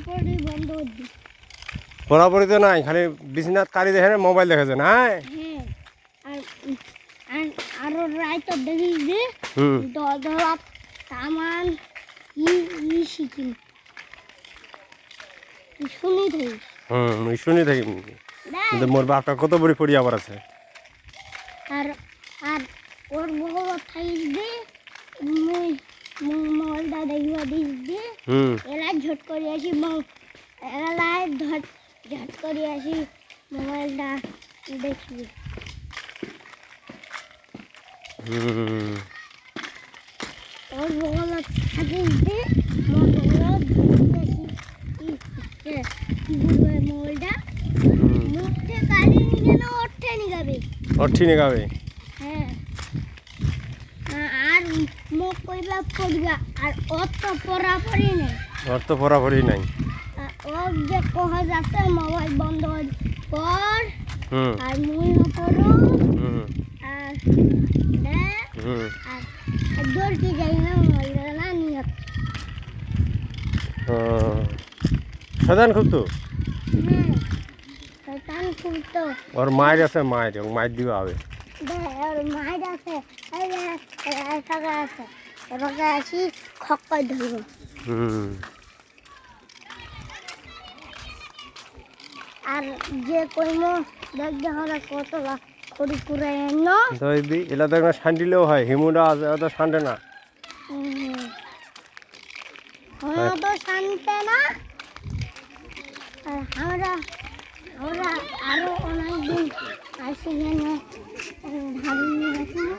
পড়াপড়ি বন্ধ হচ্ছে। পড়াপড়ি তো নাই, খালি বিছনাত কারি দেখে মোবাইল দেখেছে না? হ্যাঁ, আর আরো রাইতো দেখিস যে ধরা সামান শিখি শুনি থাকি। শুনি থাকি, কিন্তু মোর বাপটা কত বড়ি পড়ি আবার আছে। আর আর ওর বউ থাকিস যে মোবাইলটা দেখিবা দিস যে এলাই ঝট করে আসি এলাই ঝট করে আসি মোবাইলটা দেখবি। ওর বগল থাকিস যে মোবাইলটা মুখে কালি নিয়ে না ওঠে নিগাবে নিগাবে। হ্যাঁ, আর মুখ কইবা পড়বা আর অত পড়াপড়ি নেই। ওর তো পড়াপড়ি নাই। ও যে কহা যাচ্ছে মোবাইল বন্ধ কর আর মুই পড়ো আর আর দৌড় কি যাই না মোবাইলটা না নিয়ে। সাধারণ খুব তো। হ্যাঁ, শয়তান খুব তো। ওর মায়ের আছে, মায়ের দিবা হবে। ওর মায়ের আছে, আছে এবার আসি খক্কর ধরব। আর যে কইম দেখ আমরা কত করি করে এলা দেখ না শান্তিলেও হয়, হিমুটা আছে অত শান্তে না। তো শান্তে না। আমরা আমরা আরো অনেকদিন আসি